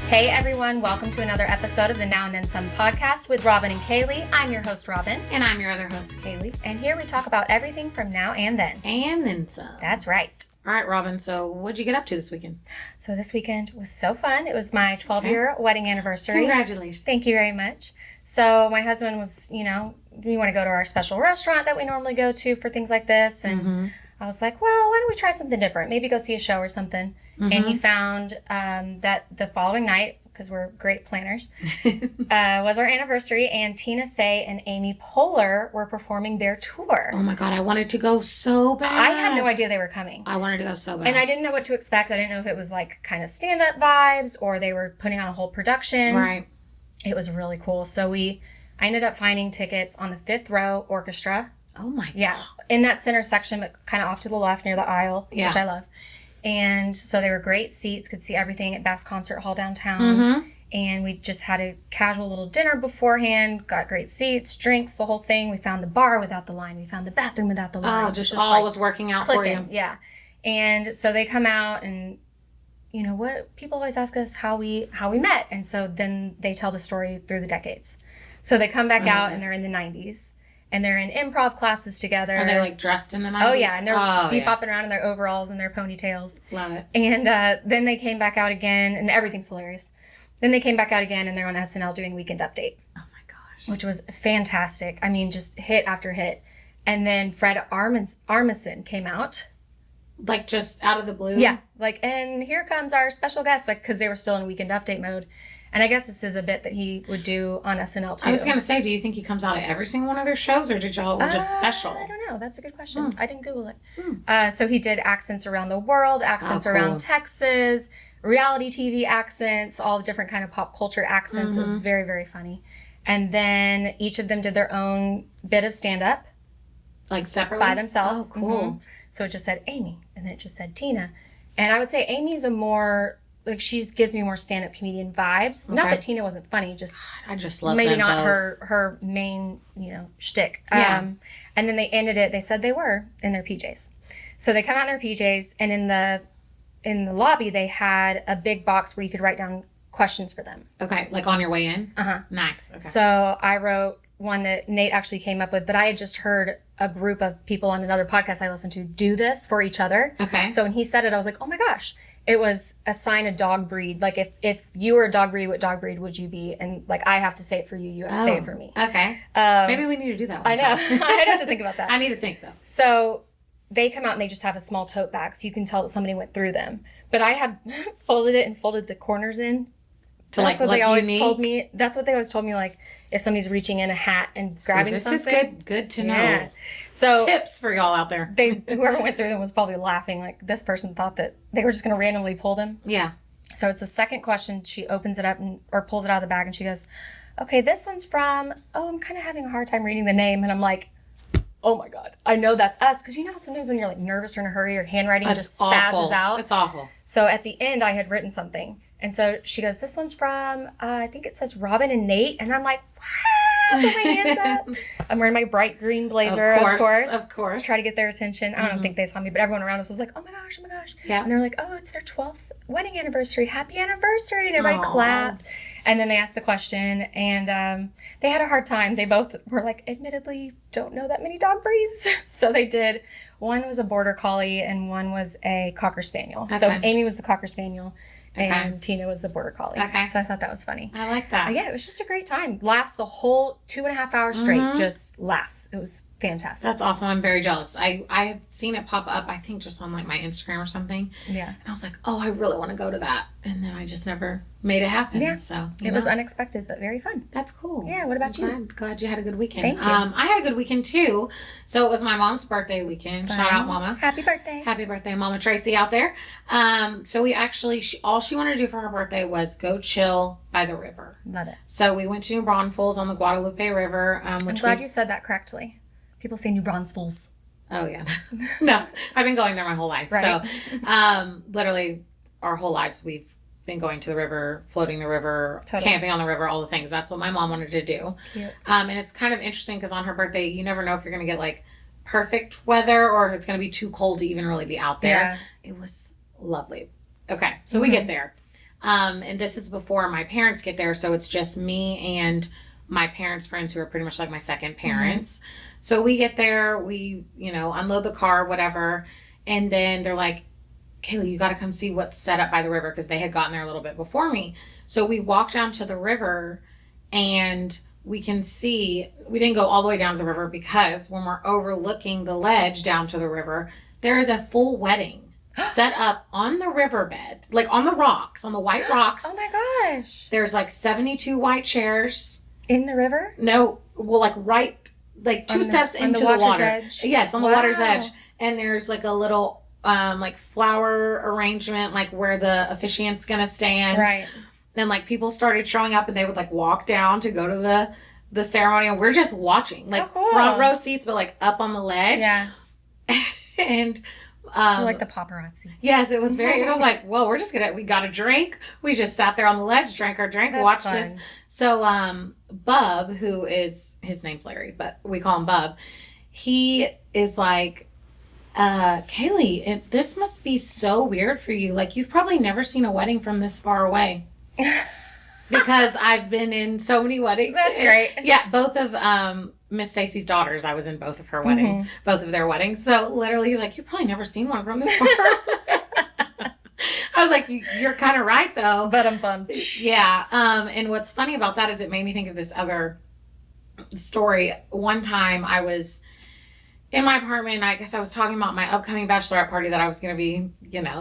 Hey everyone, welcome to another episode of the Now and Then Some podcast with Robin and Kaley. I'm your host, Robin. And I'm your other host, Kaley. And here we talk about everything from now and then. And then some. That's right. All right, Robin, so what'd you get up to this weekend? So this weekend was so fun. It was my 12-year wedding anniversary. Congratulations. Thank you very much. So my husband was, we want to go to our special restaurant that we normally go to for things like this. And I was like, well, why don't we try something different? Maybe go see a show or something. And he found that the following night, because we're great planners, was our anniversary, and Tina Fey and Amy Poehler were performing their tour. Oh my God, I wanted to go so bad. I had no idea they were coming. I wanted to go so bad. And I didn't know what to expect. I didn't know if it was like kind of stand-up vibes or they were putting on a whole production. Right. It was really cool. So I ended up finding tickets on the 5th row orchestra. Oh my God. Yeah, in that center section, but kind of off to the left near the aisle, which I love. And so they were great seats, could see everything at Bass Concert Hall downtown. And we just had a casual little dinner beforehand, got great seats, drinks, the whole thing. We found the bar without the line. We found the bathroom without the line. Oh, just all was working out clicking. for you. Yeah. And so they come out and, what people always ask us how we met. And so then they tell the story through the decades. So they come back out and they're in the 90s. And they're in improv classes together. Are they dressed in the 90s? Oh, yeah. And they're bopping around in their overalls and their ponytails. Love it. And then they came back out again, and everything's hilarious. Then they came back out again, and they're on SNL doing Weekend Update. Oh, my gosh. Which was fantastic. I mean, just hit after hit. And then Fred Armisen came out. Just out of the blue? Yeah. And here comes our special guest, because they were still in Weekend Update mode. And I guess this is a bit that he would do on SNL, too. I was going to say, do you think he comes out at every single one of their shows, or did y'all just special? I don't know. That's a good question. I didn't Google it. So he did accents around the world, accents around Texas, reality TV accents, all the different kind of pop culture accents. It was very, very funny. And then each of them did their own bit of stand-up. Separately? By themselves. Oh, cool. So it just said Amy, and then it just said Tina. And I would say Amy's a more... she gives me more stand-up comedian vibes. Okay. Not that Tina wasn't funny, I just love maybe them not both. her main, shtick. Yeah. And then they ended it. They said they were in their PJs. So they come out in their PJs, and in the lobby they had a big box where you could write down questions for them. Okay, on your way in? Uh-huh. Nice. Okay. So I wrote one that Nate actually came up with, but I had just heard a group of people on another podcast I listened to do this for each other. Okay. So when he said it, I was like, oh my gosh. It was assign a dog breed. If you were a dog breed, what dog breed would you be? And I have to say it for you. You have to say it for me. Okay. Maybe we need to do that one I know. I'd have to think about that. I need to think, though. So they come out and they just have a small tote bag, so you can tell that somebody went through them. But I had folded it and folded the corners in. That's what they always told me. That's what they always told me, if somebody's reaching in a hat and grabbing something. This is good to know. Yeah. So tips for y'all out there. Whoever went through them was probably laughing. This person thought that they were just going to randomly pull them. Yeah. So it's the second question. She opens it up or pulls it out of the bag, and she goes, okay, this one's from, I'm kind of having a hard time reading the name. And I'm like, oh my God, I know that's us. Because how sometimes when you're nervous or in a hurry, your handwriting just spazzes out. It's awful. So at the end, I had written something. And so she goes, this one's from, I think it says Robin and Nate. And I'm like, what? Put my hands up. I'm wearing my bright green blazer, of course. Try to get their attention. I don't think they saw me, but everyone around us was like, oh my gosh. Yeah. And they're like, oh, it's their 12th wedding anniversary. Happy anniversary. And everybody clapped. And then they asked the question, and they had a hard time. They both were admittedly, don't know that many dog breeds. So they did. One was a border collie, and one was a cocker spaniel. Okay. So Amy was the cocker spaniel. And Tina was the border collie. Okay. So I thought that was funny. I like that. Yeah, it was just a great time. Laughs the whole 2.5 hours straight. Just laughs. It was fantastic. That's awesome. I'm very jealous. I had seen it pop up, I think, just on my Instagram or something. Yeah. And I was like, oh, I really want to go to that. And then I just never made it happen. Yeah. So it was unexpected, but very fun. That's cool. Yeah. What about you? I'm glad you had a good weekend. Thank you. I had a good weekend too. So it was my mom's birthday weekend. Fun. Shout out, Mama. Happy birthday. Happy birthday, Mama Tracy out there. So we actually, all she wanted to do for her birthday was go chill by the river. Love it. So we went to New Braunfels on the Guadalupe River. I'm glad you said that correctly. People say New Braunfels. Oh, yeah. No, I've been going there my whole life. Right. So literally our whole lives we've been going to the river, floating the river, camping on the river, all the things. That's what my mom wanted to do. Cute. And it's kind of interesting because on her birthday, you never know if you're going to get perfect weather or if it's going to be too cold to even really be out there. Yeah. It was lovely. Okay, so we get there. And this is before my parents get there. So it's just me and my parents' friends who are pretty much like my second parents. So we get there, we, unload the car, whatever. And then they're like, Kaley, you got to come see what's set up by the river, because they had gotten there a little bit before me. So we walk down to the river, and we can see, we didn't go all the way down to the river because when we're overlooking the ledge down to the river, there is a full wedding set up on the riverbed, like on the rocks, on the white rocks. Oh my gosh. There's like 72 white chairs. In the river? No, well, like two steps into the water. Edge? Yes, on the water's edge. And there's like a little like flower arrangement, like where the officiant's gonna stand. Right. Then like people started showing up, and they would like walk down to go to the ceremony, and we're just watching, like front row seats, but like up on the ledge. Yeah. And we're like the paparazzi. yes, it was very. It was like, whoa, we got a drink. We just sat there on the ledge, drank our drink, watched this. So Bub, who is, his name's Larry, but we call him Bub. He is like, Kaley, this must be so weird for you. Like, you've probably never seen a wedding from this far away. Because I've been in so many weddings. That's great. Yeah, both of Miss Stacy's daughters, I was in both of her weddings, both of their weddings. So literally, he's like, you've probably never seen one from this far away. I was like, you're kind of right, though. But I'm bummed. Yeah. And what's funny about that is it made me think of this other story. One time I was in my apartment, and I guess I was talking about my upcoming bachelorette party that I was going to be,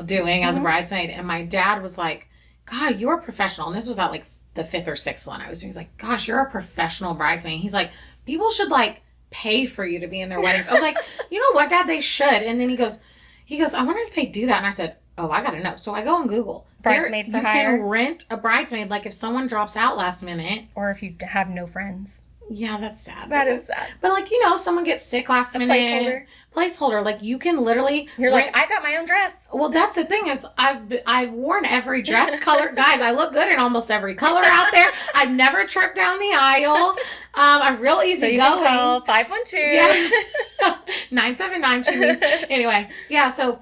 doing as a bridesmaid. And my dad was like, God, you're a professional. And this was at like the 5th or 6th one I was doing. He's like, gosh, you're a professional bridesmaid. He's like, people should like pay for you to be in their weddings. I was like, you know what, Dad, they should. And then he goes, I wonder if they do that. And I said, oh, I got to know. So I go on Google. Bridesmaid for hire. You can rent a bridesmaid, like if someone drops out last minute. Or if you have no friends. Yeah, that's sad. That is sad. But like, someone gets sick last minute. Placeholder. Like, you can literally. You're like, I got my own dress. Well, that's the thing is I've worn every dress color. Guys, I look good in almost every color out there. I've never tripped down the aisle. I'm real easy so you going. Can call 512. Yeah. 979 she means. Anyway, yeah, so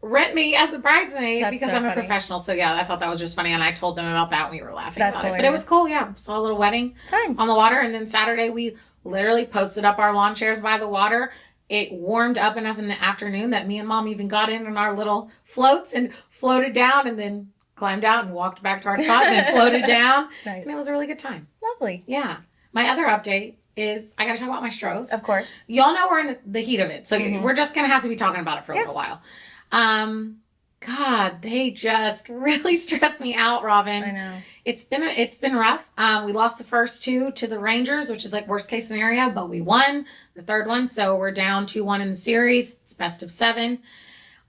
rent me as a bridesmaid. That's because I'm a professional. So yeah, I thought that was just funny, and I told them about that when we were laughing about it. But it was cool. Yeah, saw a little wedding on the water, and then Saturday we literally posted up our lawn chairs by the water. It warmed up enough in the afternoon that me and Mom even got in our little floats and floated down, and then climbed out and walked back to our spot and then floated down. Nice. And it was a really good time. Lovely. Yeah. My other update is I got to talk about my Stros. Of course. Y'all know we're in the heat of it, so we're just going to have to be talking about it for a little while. God, they just really stress me out, Robin. I know. It's been rough. We lost the first 2 to the Rangers, which is like worst case scenario, but we won the third one. So we're down 2-1 in the series. It's best of 7.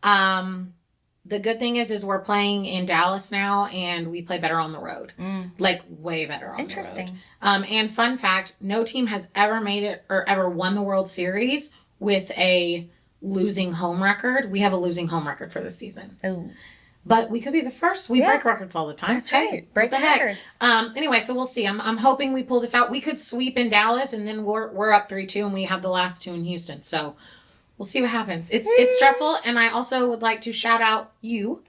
The good thing is we're playing in Dallas now, and we play better on the road. Like way better on the road. Interesting. And fun fact, no team has ever made it or ever won the World Series with a losing home record. We have a losing home record for this season. Oh. But we could be the first. We break records all the time. That's right. Break the records. Anyway, so we'll see. I'm hoping we pull this out. We could sweep in Dallas, and then we're up 3-2, and we have the last 2 in Houston. So we'll see what happens. It's stressful, and I also would like to shout out you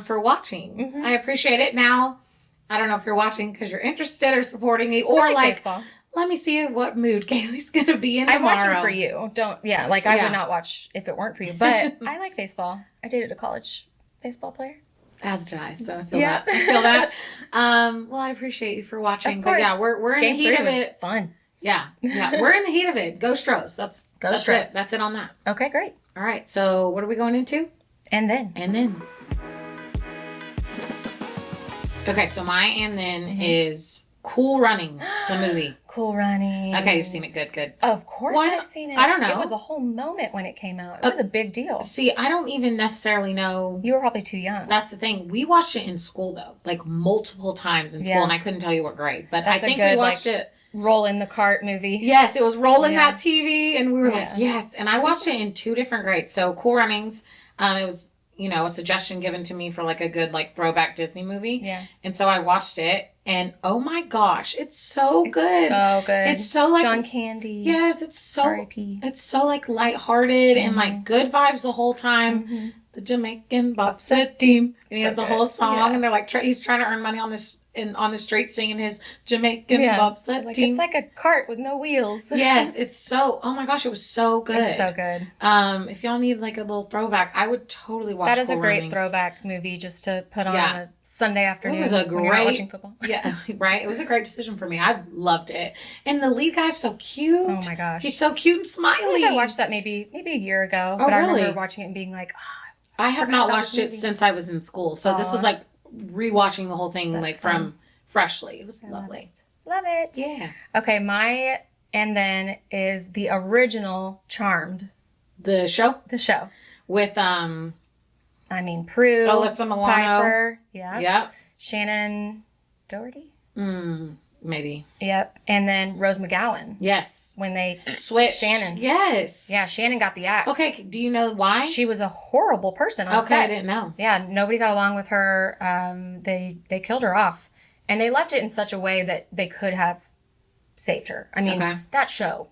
for watching. I appreciate it. Now, I don't know if you're watching because you're interested or supporting me, or like baseball. Let me see what mood Kaley's going to be in tomorrow. I'm watching for you. I would not watch if it weren't for you. But I like baseball. I dated a college baseball player. As did I, so I feel that. I feel that. Well, I appreciate you for watching. Of course. But yeah, we're in the heat of it. Was fun. Yeah, we're in the heat of it. Go Stros. That's Stros. it. That's it on that. Okay, great. All right, so what are we going into? And then. Okay, so my and then is Cool Runnings, the movie. Cool Runnings. Okay, you've seen it. Good. Of course I've seen it. I don't know. It was a whole moment when it came out. It was a big deal. See, I don't even necessarily know. You were probably too young. That's the thing. We watched it in school, though. Like, multiple times in school, and I couldn't tell you what grade. But I think we watched it. Roll in the cart movie. Yes, it was rolling that TV, and we were like, yes. And I watched it in 2 different grades. So, Cool Runnings, it was, a suggestion given to me for, like, a good, like, throwback Disney movie. Yeah. And so I watched it. And oh my gosh, it's so good. So good. It's so like John Candy. Yes, it's so R.I.P. It's so like lighthearted and like good vibes the whole time. the Jamaican bobsled team. And he has the whole song, and they're like, he's trying to earn money on this on the street singing his Jamaican bobsled team. It's like a cart with no wheels. Yes, it's so. Oh my gosh, it was so good. It's so good. If y'all need like a little throwback, I would totally watch. That is Cool a great Runnings. throwback movie just to put on a Sunday afternoon. It was a when you're not great watching football. Yeah, right. It was a great decision for me. I loved it, and the lead guy's so cute. Oh my gosh, he's so cute and smiley. I think I watched that maybe a year ago, but I remember watching it and being like, I have not watched it since I was in school, so this was like rewatching the whole thing from freshly. It was lovely. Love it. Yeah. Okay, my and then is the original Charmed. The show? The show. With Prue. Alyssa Milano. Piper. Yeah. Yep. Shannon Doherty? Maybe. Yep. And then Rose McGowan. Yes. When they switched. Shannon. Yes. Yeah, Shannon got the axe. Okay, do you know why? She was a horrible person on set. I didn't know. Yeah, nobody got along with her. They killed her off. And they left it in such a way that they could have saved her. I mean, that show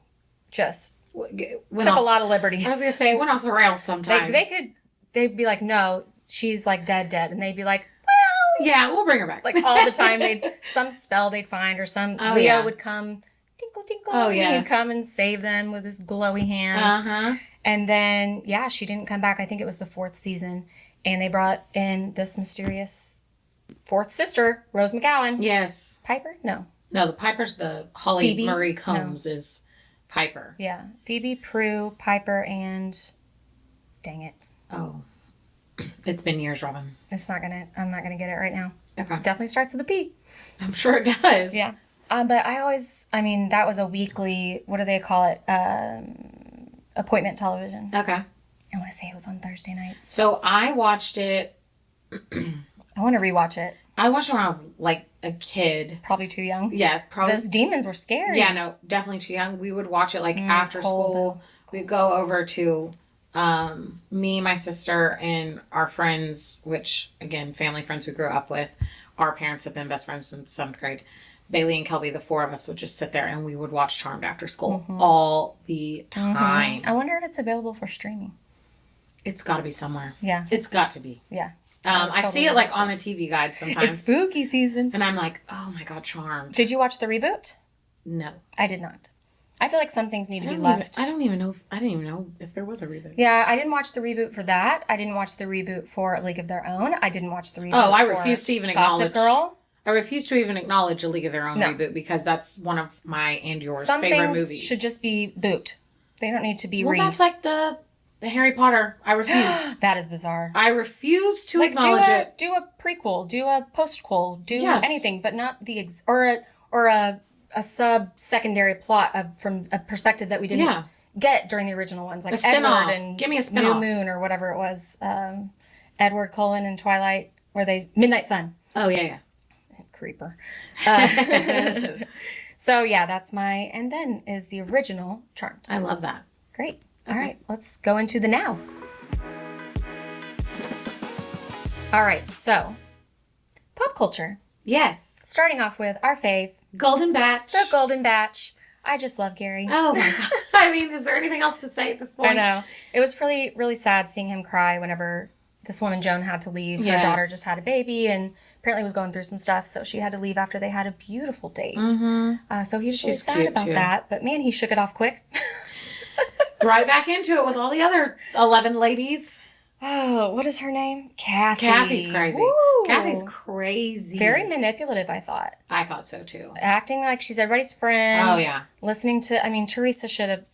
just took a lot of liberties. I was going to say, it went off the rails sometimes. They'd be like, no, she's like dead. And they'd be like, well, yeah, we'll bring her back. Like all the time, some spell they'd find, or some Leo would come, tinkle, tinkle. Oh, yes. He'd come and save them with his glowy hands. And then, she didn't come back. I think it was the 4th season. And they brought in this mysterious 4th sister, Rose McGowan. Yes. Piper? No, the Piper's the Holly Phoebe? Marie Combs is Piper. Yeah. Phoebe, Prue, Piper, and dang it. Oh. It's been years, Robin. I'm not gonna get it right now. Okay. Definitely starts with a P. I'm sure it does. Yeah. But that was a weekly, what do they call it? Appointment television. Okay. I want to say it was on Thursday nights. So I watched it. I want to rewatch it. I watched it when I was like a kid. Probably too young. Yeah, probably. Those demons were scary. Yeah, no, definitely too young. We would watch it like after school. We'd go over to me, my sister, and our friends, which, again, family friends we grew up with. Our parents have been best friends since 7th grade. Bailey and Kelby, the 4 of us, would just sit there and we would watch Charmed after school all the time. I wonder if it's available for streaming. It's got to be somewhere. Yeah. It's got to be. Yeah. I see it like on the TV guide sometimes. It's spooky season. And I'm like, oh my God, Charmed. Did you watch the reboot? No. I did not. I feel like some things need to be left. I didn't even know if there was a reboot. Yeah, I didn't watch the reboot for that. I didn't watch the reboot for A League of Their Own. I didn't watch the reboot I refuse to even acknowledge. Gossip Girl. I refuse to even acknowledge A League of Their Own reboot because that's one of my and yours favorite movies. Some things should just be boot. They don't need to be that's like the Harry Potter. I refuse. That is bizarre. I refuse to acknowledge it. Do a prequel. Do a postquel. Do anything, but not the or a sub-secondary plot from a perspective that we didn't get during the original ones, like Edward and Give me a spin-off. New Moon or whatever it was. Edward Cullen and Twilight, Midnight Sun. Oh yeah. Creeper. So yeah, that's my, and then is the original Charmed. I love that. Great. All right, let's go into the now. All right, so pop culture. Yes. Starting off with our fave. Golden Batch. The Golden Batch. I just love Gerry. Oh my God. I mean, is there anything else to say at this point? I know. It was really, really sad seeing him cry whenever this woman, Joan, had to leave. Her daughter just had a baby and apparently was going through some stuff, so she had to leave after they had a beautiful date. So he was really sad about that, but man, he shook it off quick. Right back into it with all the other 11 ladies. Oh, what is her name? Kathy. Kathy's crazy. Woo. Kathy's crazy. Very manipulative, I thought. I thought so too. Acting like she's everybody's friend. Oh, yeah. Listening to, Teresa should have,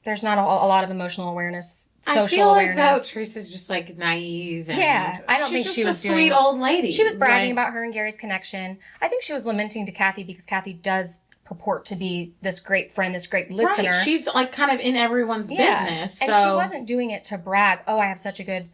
there's not a lot of emotional awareness, social awareness. I feel as though Teresa's just like naive. And I don't think she was a sweet old lady. She was bragging about her and Gary's connection. I think she was lamenting to Kathy because Kathy does purport to be this great friend, this great listener. Right. She's like kind of in everyone's business. So. And she wasn't doing it to brag, I have such a good,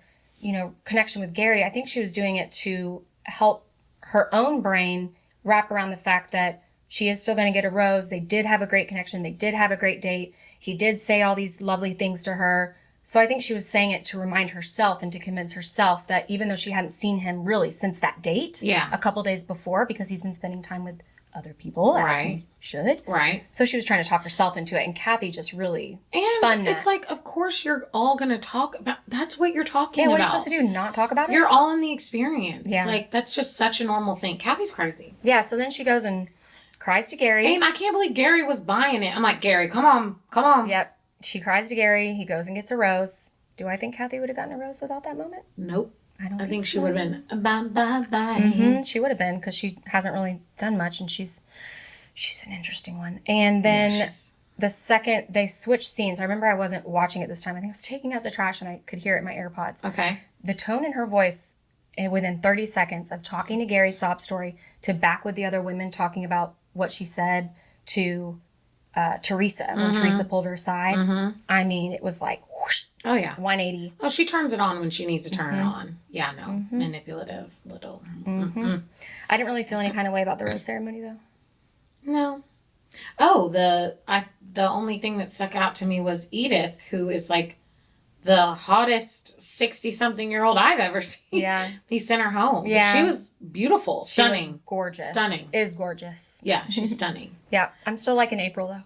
connection with Gerry. I think she was doing it to help her own brain wrap around the fact that she is still going to get a rose. They did have a great connection. They did have a great date. He did say all these lovely things to her. So I think she was saying it to remind herself and to convince herself that even though she hadn't seen him really since that date, a couple days before, because he's been spending time with other people, as he should. Right. So she was trying to talk herself into it, and Kathy just really spun that. It's like, of course you're all going to talk about, that's what you're talking about. Yeah, what are you supposed to do, not talk about it? You're all in the experience. Yeah. Like, that's just such a normal thing. Kathy's crazy. Yeah, so then she goes and cries to Gerry. And I can't believe Gerry was buying it. I'm like, Gerry, come on. Yep. She cries to Gerry. He goes and gets a rose. Do I think Kathy would have gotten a rose without that moment? Nope. I think she would have been bye. Mm-hmm. She would have been, because she hasn't really done much, and she's an interesting one. And then the second they switched scenes, I remember I wasn't watching it this time. I think I was taking out the trash and I could hear it in my AirPods. Okay. The tone in her voice, within 30 seconds of talking to Gary's sob story to back with the other women talking about what she said to Teresa when Teresa pulled her aside. Mm-hmm. I mean, it was like whoosh. Oh, yeah. 180. Oh, she turns it on when she needs to turn it on. Yeah, no. Manipulative little. Mm-hmm. I didn't really feel any kind of way about the rose ceremony, though. No. Oh, the only thing that stuck out to me was Edith, who is like the hottest 60-something-year-old I've ever seen. Yeah. He sent her home. Yeah. But she was beautiful. Stunning. She was gorgeous. Stunning. Is gorgeous. Yeah, she's stunning. Yeah. I'm still liking April, though.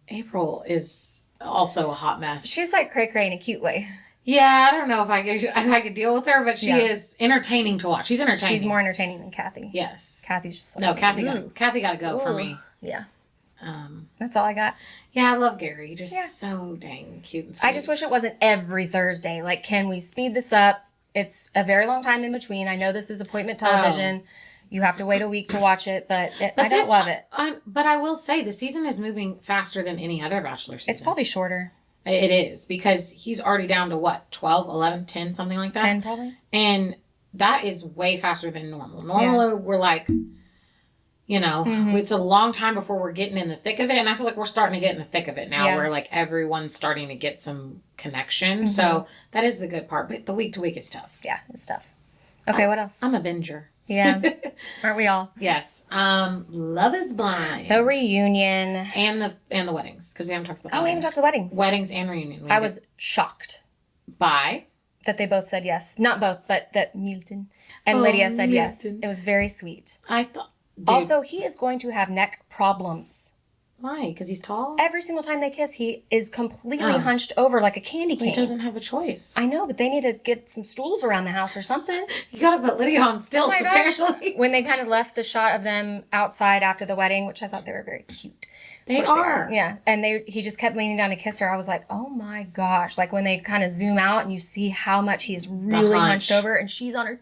April is also a hot mess. She's like cray-cray in a cute way. Yeah, I don't know if I could deal with her, but she is entertaining to watch. She's entertaining. She's more entertaining than Kathy. Yes. Kathy's just like... No, Kathy got to go for me. Yeah. That's all I got. Yeah, I love Gerry. Just so dang cute and sweet. I just wish it wasn't every Thursday. Like, can we speed this up? It's a very long time in between. I know this is appointment television. You have to wait a week to watch it, but I don't love it. But I will say, the season is moving faster than any other Bachelor season. It's probably shorter. It is, because he's already down to what, 12, 11, 10, something like that? 10 probably. And that is way faster than normal. Normally, we're like, it's a long time before we're getting in the thick of it. And I feel like we're starting to get in the thick of it now, where like everyone's starting to get some connection. Mm-hmm. So that is the good part. But the week to week is tough. Yeah, it's tough. Okay, what else? I'm a binger. Yeah. Aren't we all? Yes. Love is Blind. The reunion. And the weddings. Because we haven't talked about weddings. We haven't talked about weddings. Weddings and reunion. I was shocked. By? That they both said yes. Not both, but that Milton and Lydia said yes. It was very sweet. I thought... Dude. Also, he is going to have neck problems. Why? Because he's tall? Every single time they kiss, he is completely hunched over like a candy cane. He doesn't have a choice. I know, but they need to get some stools around the house or something. You gotta put Lydia on stilts, apparently. When they kind of left the shot of them outside after the wedding, which I thought they were very cute. They are. Yeah. And he just kept leaning down to kiss her. I was like, oh my gosh. Like when they kind of zoom out and you see how much he is really hunched over and she's on her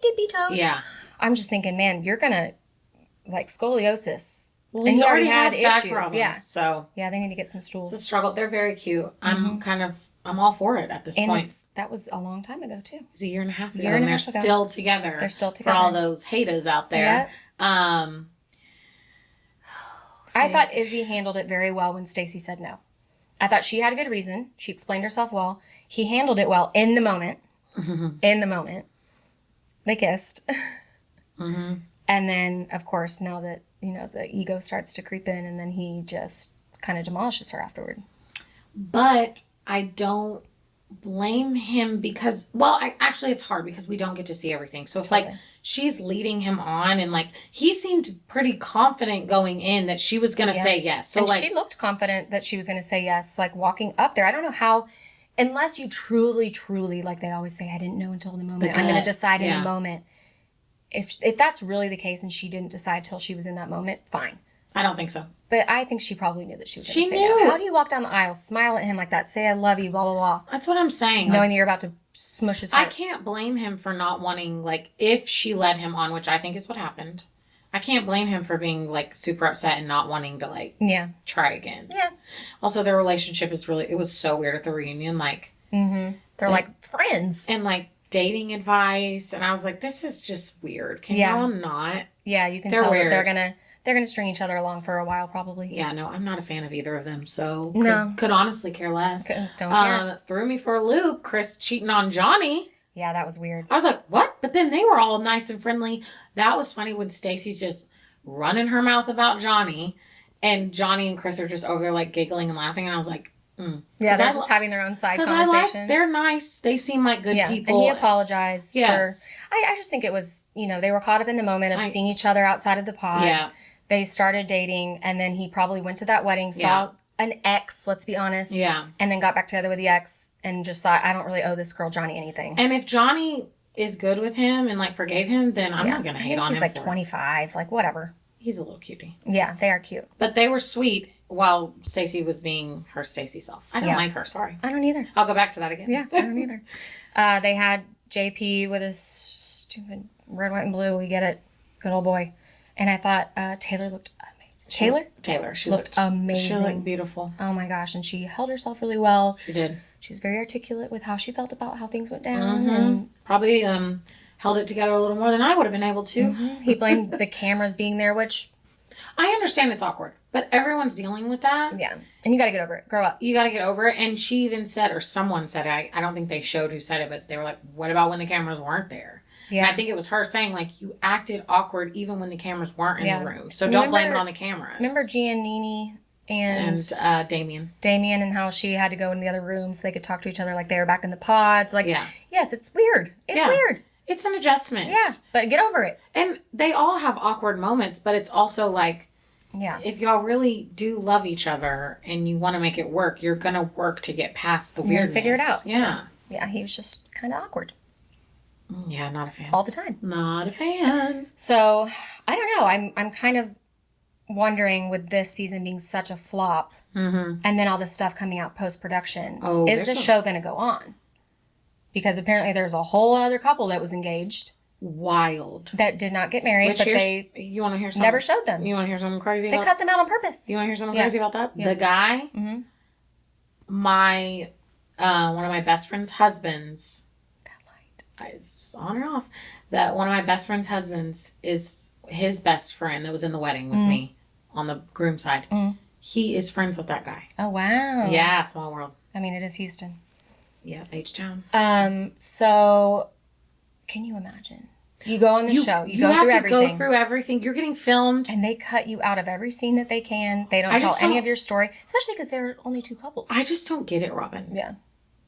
tippy toes. Yeah. I'm just thinking, man, you're gonna, like, scoliosis. Well, he already had back problems. Yeah. So. Yeah, they need to get some stools. It's a struggle. They're very cute. Mm-hmm. I'm all for it at this point. That was a long time ago, too. It was a year and a half ago. And they're still together. They're still together. For all those haters out there. Yeah. I thought Izzy handled it very well when Stacy said no. I thought she had a good reason. She explained herself well. He handled it well in the moment. Mm-hmm. In the moment. They kissed. Mm-hmm. And then, of course, now that, the ego starts to creep in, and then he just kind of demolishes her afterward. But I don't blame him because, actually it's hard because we don't get to see everything. So if she's leading him on and he seemed pretty confident going in that she was going to say yes. So and she looked confident that she was going to say yes, walking up there. I don't know how, unless you truly, like they always say, I didn't know until the moment. I'm going to decide in the moment. If that's really the case and she didn't decide till she was in that moment, fine. I don't think so. But I think she probably knew that she was going to say that. How do you walk down the aisle, smile at him like that, say I love you, blah, blah, blah. That's what I'm saying. Knowing that you're about to smush his heart. I can't blame him for not wanting, if she led him on, which I think is what happened. I can't blame him for being, super upset and not wanting to, try again. Yeah. Also, their relationship is it was so weird at the reunion, Mm-hmm. They're friends. And, dating advice, and I was like, this is just weird. Can y'all not? Yeah, you can tell that they're gonna string each other along for a while, probably. Yeah, no, I'm not a fan of either of them, so no. Could honestly care less. Don't care. Threw me for a loop, Chris cheating on Johnny. Yeah, that was weird. I was like, what? But then they were all nice and friendly. That was funny when Stacy's just running her mouth about Johnny, and Johnny and Chris are just over there giggling and laughing, and I was like, Yeah, they're just having their own side conversation. They're nice. They seem like good people. And he apologized for... I just think it was, they were caught up in the moment of seeing each other outside of the pods. Yeah. They started dating, and then he probably went to that wedding, saw an ex, let's be honest. Yeah. And then got back together with the ex and just thought, I don't really owe this girl Johnny anything. And if Johnny is good with him and, like, forgave him, then I'm not going to hate on him. He's like 25, like, whatever. He's a little cutie. Yeah, they are cute. But they were sweet while Stacy was being her Stacy self. I don't like her, sorry. I don't either. I'll go back to that again. Yeah, I don't either. They had JP with his stupid red, white, and blue. We get it. Good old boy. And I thought Taylor looked amazing. Taylor. She looked amazing. She looked beautiful. Oh my gosh. And she held herself really well. She did. She was very articulate with how she felt about how things went down. And probably held it together a little more than I would have been able to. He blamed the cameras being there, which... I understand it's awkward, but everyone's dealing with that. Yeah. And you got to get over it. Grow up. You got to get over it. And she even said, or someone said it, I don't think they showed who said it, but they were like, what about when the cameras weren't there? Yeah. And I think it was her saying, like, you acted awkward even when the cameras weren't in the room. So don't blame it on the cameras. Remember Giannini and Damien. Damien, and how she had to go in the other room so they could talk to each other like they were back in the pods. Like, yes, it's weird. It's weird. It's an adjustment. Yeah, but get over it. And they all have awkward moments, but it's also like, if y'all really do love each other and you want to make it work, you're going to work to get past the weirdness. Figure it out. Yeah. Yeah, he was just kind of awkward. Yeah, not a fan. All the time. Not a fan. So, I don't know. I'm kind of wondering, with this season being such a flop, and then all this stuff coming out post-production, is the show going to go on? Because apparently there's a whole other couple that was engaged. Wild. That did not get married, but you want to hear something? Never showed them. You want to hear something crazy? They cut them out on purpose. You want to hear something crazy about that? Yeah. The guy, my one of my best friend's husbands. That light. It's just on or off. That one of my best friend's husbands is his best friend that was in the wedding with me on the groom side. He is friends with that guy. Oh wow. Yeah, small world. I mean, it is Houston. Yeah, H-Town. So can you imagine? You go on the show. You go through everything. You have to go through everything. You're getting filmed. And they cut you out of every scene that they can. They don't tell any of your story. Especially because there are only two couples. I just don't get it, Robin. Yeah.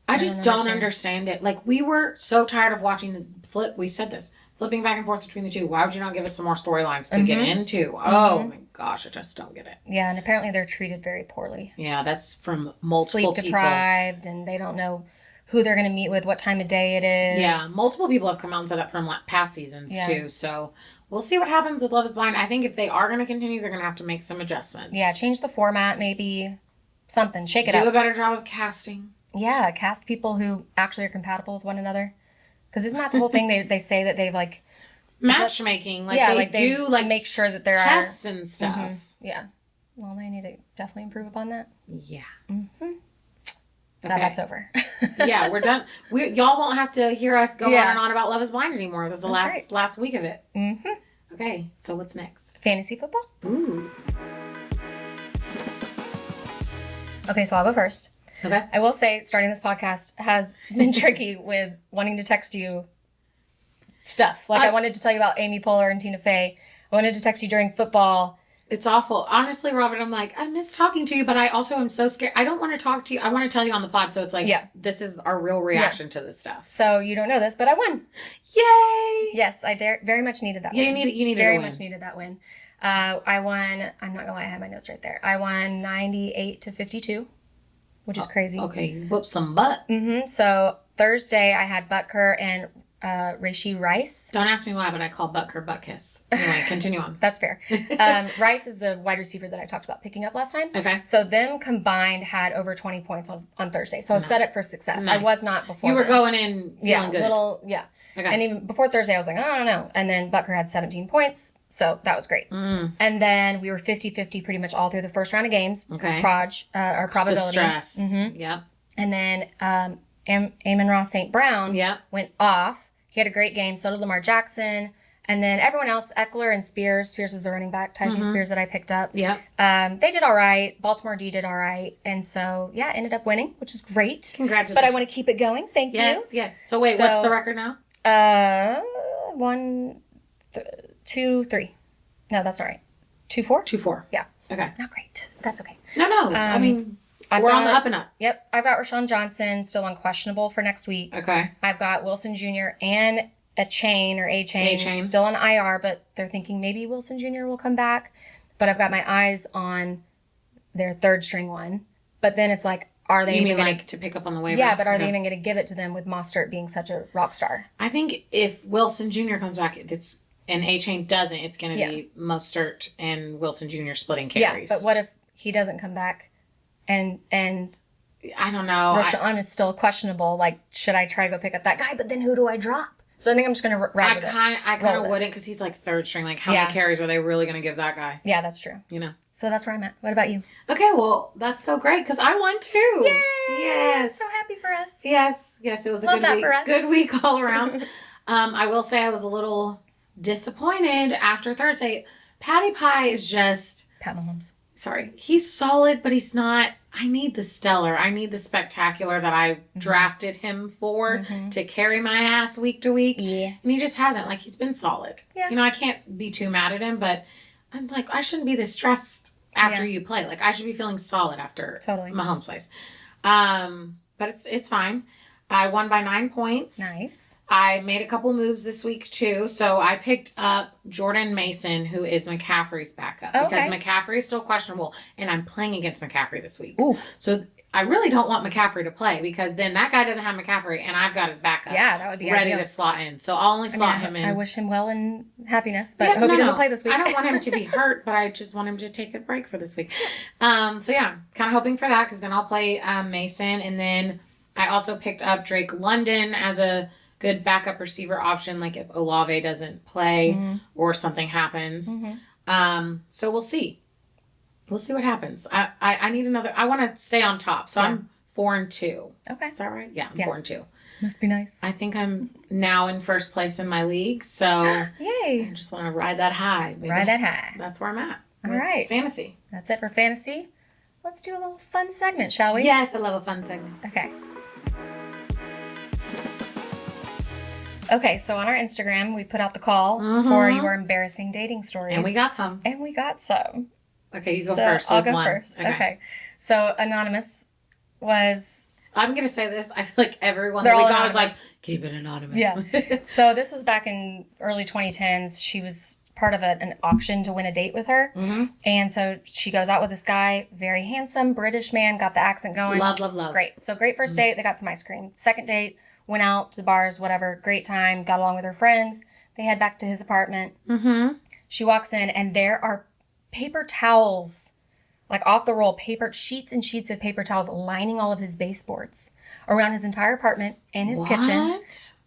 I just don't understand it. Like, we were so tired of watching the flip. We said this. Flipping back and forth between the two. Why would you not give us some more storylines to get into? Oh, my gosh. I just don't get it. Yeah, and apparently they're treated very poorly. Yeah, that's from multiple people. Sleep deprived, and they don't know who they're going to meet with, what time of day it is. Yeah, multiple people have come out and said that from past seasons, too. So, we'll see what happens with Love is Blind. I think if they are going to continue, they're going to have to make some adjustments. Yeah, change the format, maybe. Something. Shake it up. Do a better job of casting. Yeah, cast people who actually are compatible with one another. Because isn't that the whole thing? They say that they've, like... Matchmaking. Like, they do, like, make sure that there tests and stuff. Yeah. Well, they need to definitely improve upon that. Yeah. Now that's over. Yeah, we're done. Y'all won't have to hear us go on and on about Love is Blind anymore. This is the last week of it. Okay, so what's next? Fantasy football? Ooh. Okay, so I'll go first. Okay. I will say, starting this podcast has been tricky with wanting to text you stuff. Like, I wanted to tell you about Amy Poehler and Tina Fey. I wanted to text you during football. It's awful. Honestly, Robin, I'm like, I miss talking to you, but I also am so scared. I don't want to talk to you. I want to tell you on the pod, so it's like, this is our real reaction to this stuff. So you don't know this, but I won. Yay! Yes, I very much needed that win. You needed very much needed that win. I won, I'm not going to lie, I have my notes right there. I won 98-52, which is crazy. Okay, you whooped some butt. So Thursday, I had Butker and Rashee Rice. Don't ask me why, but I call Butker Butt Kiss. Anyway, continue on. That's fair. Rice is the wide receiver that I talked about picking up last time. Okay. So them combined had over 20 points on Thursday. So I was set up for success. Nice. I was not before. You were going in feeling good. Okay. And even before Thursday, I was like, I don't know. And then Butker had 17 points. So that was great. And then we were 50-50 pretty much all through the first round of games. Okay. Or probability. The stress. Yep. And then Amon-Ra St. Brown went off. He had a great game. So did Lamar Jackson. And then everyone else, Eckler and Spears. Spears was the running back. Tyjae Spears that I picked up. Yep. They did all right. Baltimore D did all right. And so, ended up winning, which is great. Congratulations. But I want to keep it going. Thank you. Yes. So wait, what's the record now? 1, 2, 3. No, that's all right. 2-4? 2-4. Yeah. Okay. Not great. That's okay. No. I mean... We're on the up and up. Yep. I've got Rashawn Johnson still unquestionable for next week. Okay. I've got Wilson Jr. and A-Chain still on IR, but they're thinking maybe Wilson Jr. will come back. but I've got my eyes on their third string one. But then it's like, are they even like to pick up on the waiver? Yeah, but are they even going to give it to them with Mostert being such a rock star? I think if Wilson Jr. comes back, and A-Chain doesn't, it's going to be Mostert and Wilson Jr. splitting carries. Yeah, but what if he doesn't come back and I don't know. Rashawn is still questionable. Like, should I try to go pick up that guy? But then who do I drop? So I think I'm just going to ride with it. I kind of wouldn't, because he's like third string. Like, how many carries are they really going to give that guy? Yeah, that's true. You know. So that's where I'm at. What about you? Okay, well, that's so great, because I won too. Yay! Yes. So happy for us. Yes, it was a Love good that week. for us. Good week all around. I will say I was a little disappointed after Thursday. Patty Pie is just... Pat Mahomes. Sorry. He's solid, but he's not... I need the stellar. I need the spectacular that I drafted him for to carry my ass week to week. Yeah. And he just hasn't. Like, he's been solid. Yeah. You know, I can't be too mad at him, but I'm like, I shouldn't be this stressed after you play. Like, I should be feeling solid after Mahomes plays. But it's fine. I won by 9 points. Nice. I made a couple moves this week, too. So I picked up Jordan Mason, who is McCaffrey's backup. Okay. Because McCaffrey is still questionable, and I'm playing against McCaffrey this week. Ooh. So I really don't want McCaffrey to play, because then that guy doesn't have McCaffrey, and I've got his backup. Yeah, that would be ready ideal. to slot in. So I'll only slot him in. I wish him well and happiness, but I hope he doesn't play this week. I don't want him to be hurt, but I just want him to take a break for this week. So yeah, kind of hoping for that, because then I'll play Mason, and then I also picked up Drake London as a good backup receiver option, like if Olave doesn't play or something happens. So we'll see. We'll see what happens. I need another. I want to stay on top. So I'm 4-2. Okay. Is that right? Yeah, I'm 4-2. Must be nice. I think I'm now in first place in my league. So yay. I just want to ride that high. Baby. Ride that high. That's where I'm at. All right. Fantasy. That's it for fantasy. Let's do a little fun segment, shall we? Yes, I love a fun segment. Okay. Okay, so on our Instagram, we put out the call for your embarrassing dating stories. And we got some. Okay, you go first. I'll go first. Okay. So Anonymous was... I'm going to say this. I feel like everyone that we got was like, keep it anonymous. Yeah. So this was back in early 2010s. She was part of an auction to win a date with her. And so she goes out with this guy, very handsome, British man, got the accent going. Love. Great. So great first date. They got some ice cream. Second date, went out to the bars, whatever. Great time. Got along with her friends. They head back to his apartment. She walks in, and there are paper towels, like off the roll, sheets and sheets of paper towels lining all of his baseboards around his entire apartment and his kitchen.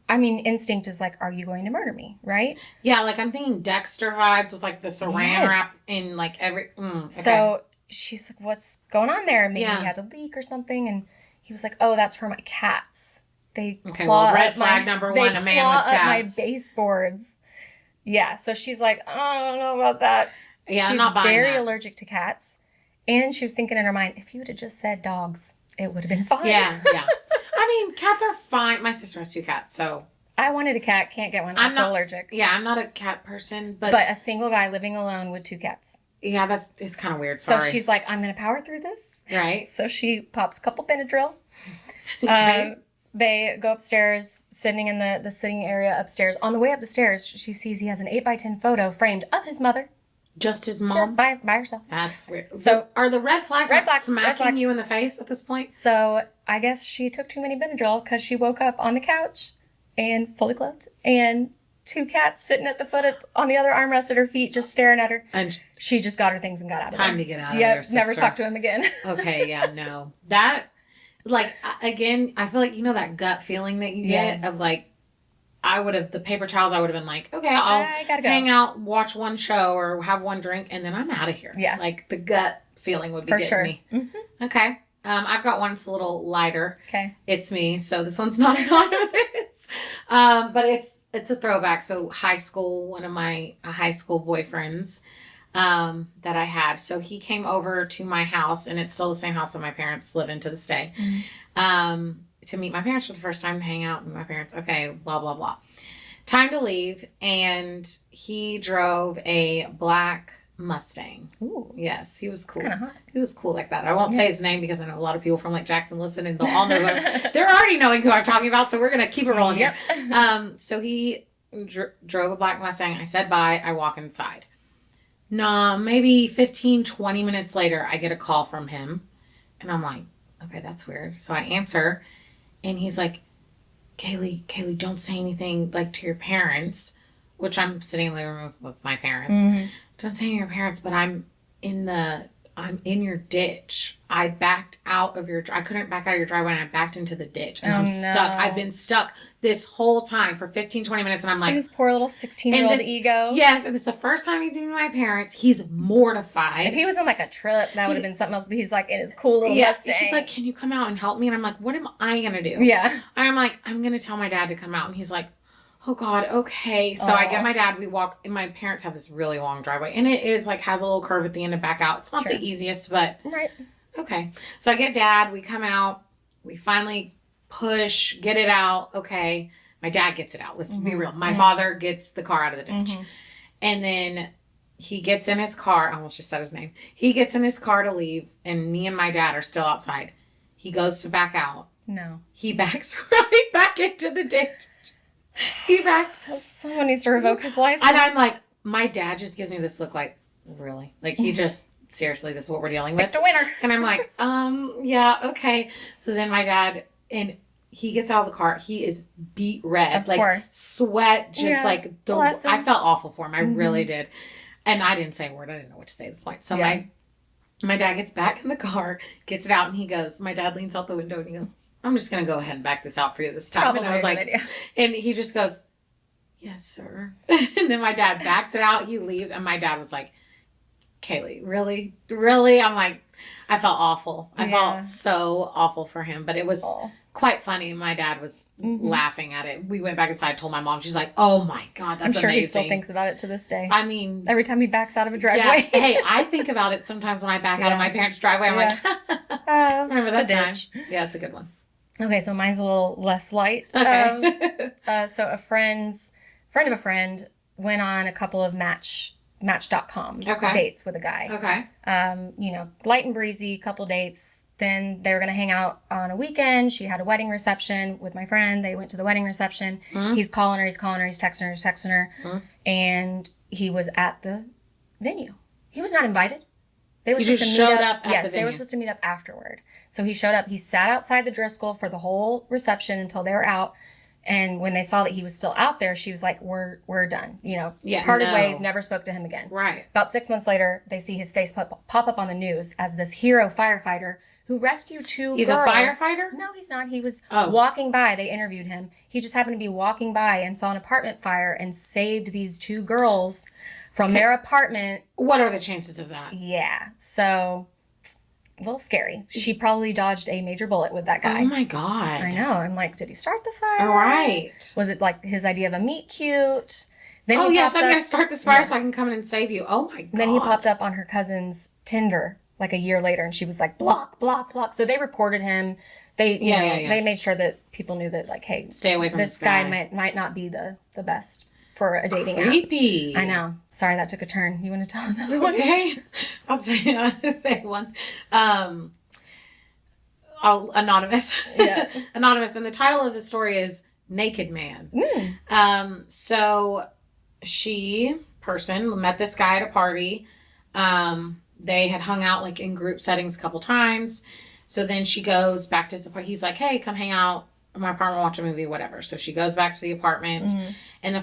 I mean, instinct is like, are you going to murder me, right? Yeah, like I'm thinking Dexter vibes with like the saran wrap in like every... Okay. So she's like, what's going on there? Maybe he had a leak or something. And he was like, oh, that's for my cats. They claw red flag number one, a man with cats. My baseboards. Yeah, so she's like, oh, I don't know about that. Yeah, she's I'm not buying very that. allergic to cats. And she was thinking in her mind, if you would have just said dogs, it would have been fine. Yeah. I mean, cats are fine. My sister has 2 cats, so... I wanted a cat, can't get one. I'm so allergic. Yeah, I'm not a cat person, but a single guy living alone with 2 cats. Yeah, it's kind of weird. Sorry. So she's like, I'm going to power through this. Right. So she pops a couple Benadryl. Okay. They go upstairs, sitting in the sitting area upstairs. On the way up the stairs, she sees he has an 8x10 photo framed of his mother. Just his mom? Just by herself. That's weird. So are the red flags smacking you in the face at this point? So I guess she took too many Benadryl because she woke up on the couch and fully clothed and 2 cats sitting at the foot on the other armrest at her feet just staring at her. And she just got her things and got out of there. Time to get out of there, sister. Never talk to him again. Okay, yeah, no. That, like, again, I feel like, you know that gut feeling that you get of, like, the paper towels, I would have been like, okay, I'll hang out, watch one show or have one drink, and then I'm out of here. Yeah. Like, the gut feeling would be getting me. Mm-hmm. Okay. I've got one that's a little lighter. Okay. It's me, so this one's not anonymous. But it's a throwback. So high school, one of my high school boyfriends that I had. So he came over to my house, and it's still the same house that my parents live in to this day. To meet my parents for the first time, hang out with my parents. Okay, blah, blah, blah. Time to leave, and he drove a black Mustang. Ooh. Yes, he was cool. Kind of hot. He was cool like that. I won't say his name because I know a lot of people from like Jackson listen, and they'll all know him. They're already knowing who I'm talking about, so we're going to keep it rolling here. So he drove a black Mustang. I said bye. I walk inside. Nah, maybe 15, 20 minutes later, I get a call from him. And I'm like, okay, that's weird. So I answer. And he's like, Kaley, don't say anything, like, to your parents. Which I'm sitting in the living room with my parents. Mm-hmm. Don't say anything to your parents, but I'm in your ditch. I backed out of I couldn't back out of your driveway, and I backed into the ditch. And I'm stuck. I've been stuck this whole time for 15, 20 minutes. And I'm like... His poor little 16-year-old ego. Yes, and this is the first time he's meeting my parents. He's mortified. If he was on, like, a trip, that would have been something else. But he's, like, in his cool little Mustang. He's like, can you come out and help me? And I'm like, what am I going to do? Yeah. And I'm like, I'm going to tell my dad to come out. And he's like, oh, God, okay. So I get my dad. We walk, and my parents have this really long driveway. And it is, like, has a little curve at the end to back out. It's not the easiest, but... Right. Okay. So I get dad. We come out. We finally push, get it out. Okay. My dad gets it out. Let's be real. My father gets the car out of the ditch. Mm-hmm. And then he gets in his car. I almost just said his name. He gets in his car to leave, and me and my dad are still outside. He goes to back out. No. He backs right back into the ditch. He backed. Someone needs to revoke his license. And I'm like, my dad just gives me this look like, really? Like, he just, seriously, this is what we're dealing with? Picked a winner. And I'm like, yeah, okay. So then my dad, and he gets out of the car. He is beat red. Of course. Sweat, just like, I felt awful for him. I really did. And I didn't say a word. I didn't know what to say at this point. So my dad gets back in the car, gets it out, and he goes, my dad leans out the window and he goes, I'm just going to go ahead and back this out for you this time. Probably and I was like, and he just goes, yes, sir. And then my dad backs it out. He leaves. And my dad was like, Kaley, really? Really? I'm like, I felt awful. I felt so awful for him. But it was quite funny. My dad was laughing at it. We went back inside, told my mom. She's like, oh my God, that's amazing. I'm sure he still thinks about it to this day. I mean. Every time he backs out of a driveway. Yeah. Hey, I think about it sometimes when I back out of my parents' driveway. I'm like, remember that time? Yeah, it's a good one. Okay, so mine's a little less light. Okay. So a friend of a friend went on a couple of Match.com dates with a guy. Okay. Light and breezy, couple dates. Then they were going to hang out on a weekend. She had a wedding reception with my friend. They went to the wedding reception. Mm-hmm. He's calling her, he's texting her. Mm-hmm. And he was at the venue. He was not invited. They were supposed to meet up. Yes, they were supposed to meet up afterward. So he showed up. He sat outside the Driscoll for the whole reception until they were out. And when they saw that he was still out there, she was like, we're done. Parted ways, never spoke to him again. Right. About 6 months later, they see his face pop up on the news as this hero firefighter who rescued two girls. He's a firefighter? No, he's not. He was walking by. They interviewed him. He just happened to be walking by and saw an apartment fire and saved these two girls from their apartment. What are the chances of that? Yeah. So, a little scary. She probably dodged a major bullet with that guy. Oh my God. I know. I'm like, did he start the fire? All right. Was it like his idea of a meet cute? Then I'm going to start this fire so I can come in and save you. Oh my God. Then he popped up on her cousin's Tinder like a year later, and she was like, block, block, block. So they reported him. They they made sure that people knew that, like, hey, stay away from this guy. Might not be the best for a dating app. Creepy. I know. Sorry, that took a turn. You want to tell another one? Okay. I'll say one. Anonymous. Yeah. Anonymous. And the title of the story is Naked Man. So person met this guy at a party. They had hung out like in group settings a couple times. So then she goes back to his apartment. He's like, hey, come hang out in my apartment, watch a movie, whatever. So she goes back to the apartment. Mm-hmm. And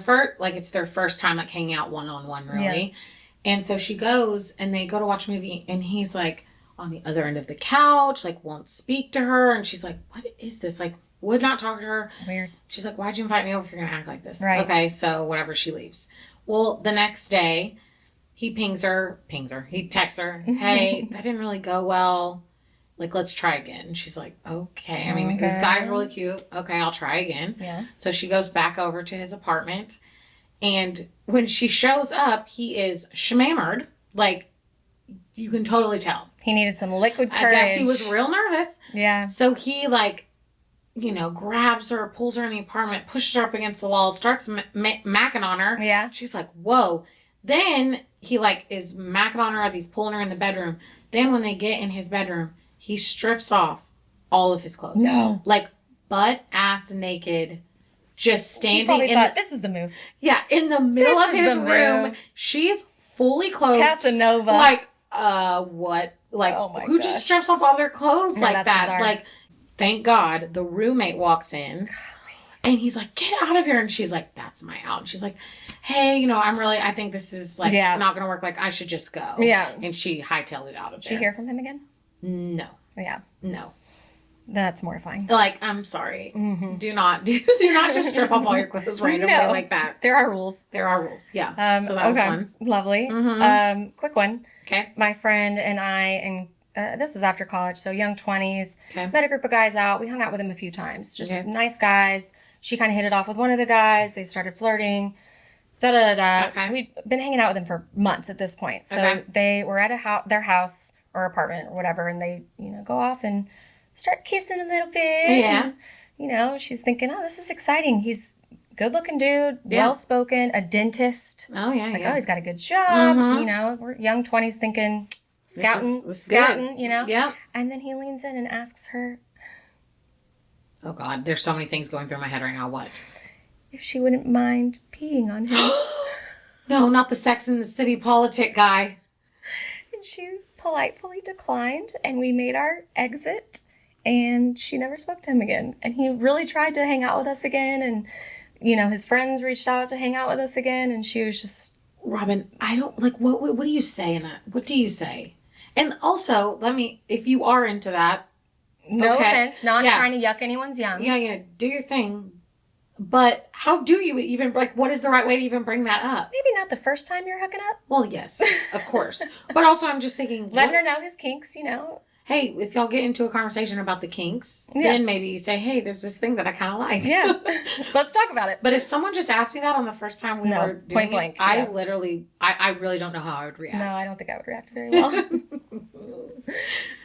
it's their first time like hanging out one-on-one, really. Yeah. And so she goes and they go to watch a movie, and he's like on the other end of the couch, like won't speak to her. And she's like, what is this? Like, would not talk to her. Weird. She's like, why'd you invite me over if you're going to act like this? Right. Okay, so whatever, she leaves. Well, the next day, he he texts her, hey, that didn't really go well. Like, let's try again. And she's like, okay. I mean, this guy's really cute. Okay, I'll try again. Yeah. So she goes back over to his apartment. And when she shows up, he is shammered. Like, you can totally tell. He needed some liquid courage. I guess he was real nervous. Yeah. So he, like, grabs her, pulls her in the apartment, pushes her up against the wall, starts macking on her. Yeah. She's like, whoa. Then he, like, is macking on her as he's pulling her in the bedroom. Then when they get in his bedroom, he strips off all of his clothes. No. Like, butt-ass naked, just standing he probably thought, this is the move. Yeah, in the middle of his room. She's fully clothed. Casanova. Like, what? Like, oh my who gosh. just strips off all their clothes No, like that? Bizarre. Like, thank God the roommate walks in. And he's like, get out of here. And she's like, that's my out. And she's like, hey, I think this is like not going to work. Like, I should just go. Yeah. And she hightailed it out of there. Did she hear from him again? No. Yeah. No. That's mortifying. Like, I'm sorry. Mm-hmm. Do not just strip off all your clothes randomly like that. There are rules. Yeah. So that was fun. Lovely. Mm-hmm. Quick one. Okay. My friend and I, and this was after college, so young 20s. Okay. Met a group of guys out. We hung out with them a few times. Just nice guys. She kind of hit it off with one of the guys. They started flirting. Okay. We'd been hanging out with them for months at this point. So they were at their house or apartment or whatever, and they, go off and start kissing a little bit. Yeah. And, she's thinking, oh, this is exciting. He's a good-looking dude, well-spoken, a dentist. Oh, yeah, oh, he's got a good job. Mm-hmm. We're young 20s thinking scouting, Yeah. And then he leans in and asks her, oh, God. There's so many things going through my head right now. What? If she wouldn't mind peeing on him. No, not the Sex and the City politic guy. And she politely declined, and we made our exit, and she never spoke to him again. And he really tried to hang out with us again, and, his friends reached out to hang out with us again, and she was just... Robin, I don't... Like, what do you say in that? What do you say? And also, if you are into that... No offense, not trying to yuck anyone's yum. Yeah, do your thing. But how do you even, what is the right way to even bring that up? Maybe not the first time you're hooking up. Well, yes, of course. But also I'm just thinking... Letting her know his kinks, Hey, if y'all get into a conversation about the kinks, then maybe you say, hey, there's this thing that I kind of like. Yeah, let's talk about it. But if someone just asked me that on the first time we were doing point blank, I literally, I really don't know how I would react. No, I don't think I would react very well.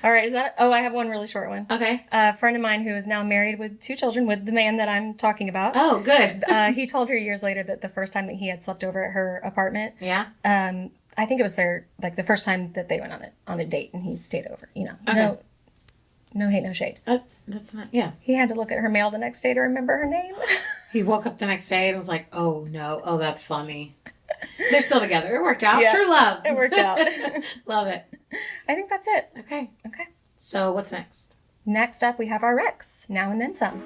All right, I have one really short one. Okay. A friend of mine who is now married with 2 children with the man that I'm talking about. Oh, good. He told her years later that the first time that he had slept over at her apartment. Yeah. I think it was the first time that they went on a date and he stayed over. Okay. No hate, no shade. That's not, yeah. He had to look at her mail the next day to remember her name. He woke up the next day and was like, oh, no. Oh, that's funny. They're still together. It worked out. Yeah, true love. It worked out. Love it. I think that's it. Okay. So what's next? Next up, we have our Recs, Now and Then Some.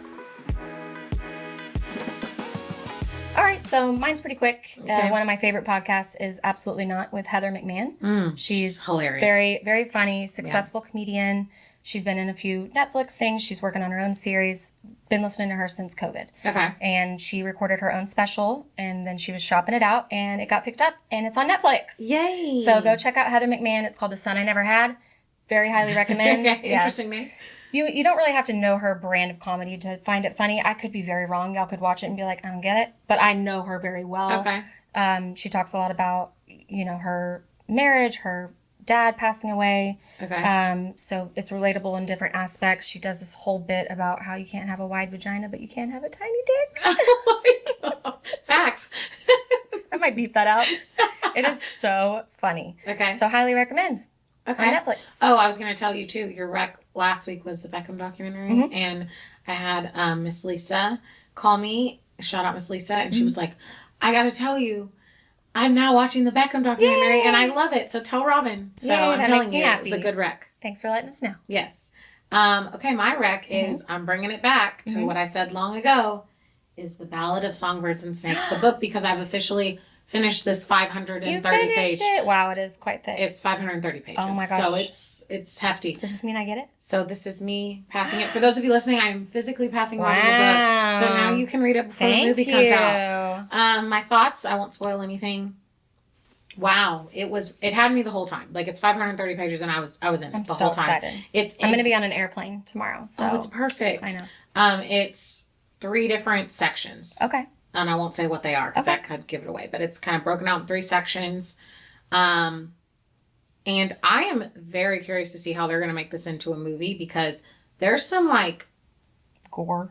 All right, so mine's pretty quick. Okay. One of my favorite podcasts is Absolutely Not with Heather McMahon. She's hilarious. Very, very funny, successful comedian. She's been in a few Netflix things. She's working on her own series. Been listening to her since COVID. Okay. And she recorded her own special, and then she was shopping it out, and it got picked up, and it's on Netflix. Yay. So go check out Heather McMahon. It's called The Son I Never Had. Very highly recommend. Okay, interesting name. You don't really have to know her brand of comedy to find it funny. I could be very wrong. Y'all could watch it and be like, I don't get it. But I know her very well. Okay. She talks a lot about, her marriage, her dad passing away. Okay. So it's relatable in different aspects. She does this whole bit about how you can't have a wide vagina, but you can have a tiny dick. Oh my God. Facts. I might beep that out. It is so funny. Okay. So highly recommend. Okay. On Netflix. Oh, I was going to tell you too. Your rec last week was the Beckham documentary, and I had Miss Lisa call me. Shout out Miss Lisa, and she was like, "I got to tell you, I'm now watching the Beckham documentary, and I love it. So tell Robin." So I'm telling you, it's a good rec. Thanks for letting us know. Yes. Okay, my rec is I'm bringing it back to what I said long ago. Is the Ballad of Songbirds and Snakes the book, because I've officially finished this 530 you finished it. Wow, it is quite thick. It's 530 pages. Oh my gosh. So it's hefty. Does this mean I get it? So this is me passing it. For those of you listening, I am physically passing on the book. So now you can read it before the movie comes out. My thoughts, I won't spoil anything. Wow. It had me the whole time. Like, it's 530 pages and I was in it the whole time. I'm going to be on an airplane tomorrow. So it's perfect. I know. It's 3 different sections. Okay. And I won't say what they are because that could give it away. But it's kind of broken out in 3 sections. And I am very curious to see how they're going to make this into a movie, because there's some, like... Gore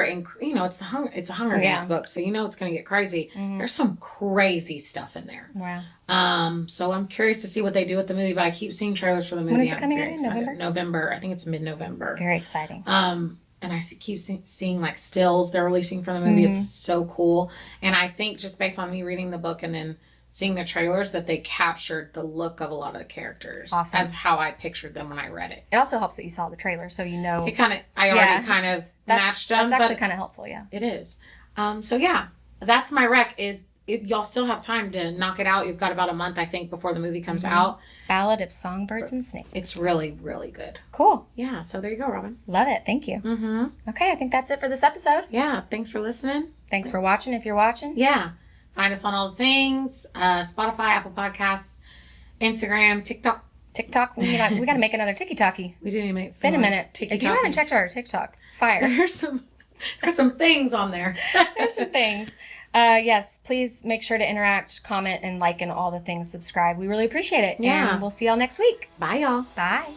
and, it's a Hunger Games book, so it's going to get crazy. There's some crazy stuff in there. Wow. So I'm curious to see what they do with the movie, but I keep seeing trailers for the movie. When is it coming out in November? November. I think it's mid-November. Very exciting. And I keep seeing like stills they're releasing from the movie. It's so cool. And I think just based on me reading the book and then seeing the trailers that they captured the look of a lot of the characters as how I pictured them when I read it. It also helps that you saw the trailer, so you know. I already kind of matched them. That's actually kind of helpful, yeah. It is. So yeah, that's my rec. Is if y'all still have time to knock it out, you've got about a month, I think, before the movie comes out. Ballad of Songbirds and Snakes. It's really, really good. Cool. Yeah, so there you go, Robin. Love it. Thank you. Mm-hmm. Okay, I think that's it for this episode. Yeah, thanks for listening. Thanks for watching if you're watching. Yeah. Find us on all the things, Spotify, Apple Podcasts, Instagram, TikTok. We got to make another TikTok-y. We do need to make It's been a minute. If you haven't checked out our TikTok, fire. There's some things on there. There's some things. Yes, please make sure to interact, comment, and like, and all the things. Subscribe. We really appreciate it. Yeah. And we'll see y'all next week. Bye, y'all. Bye.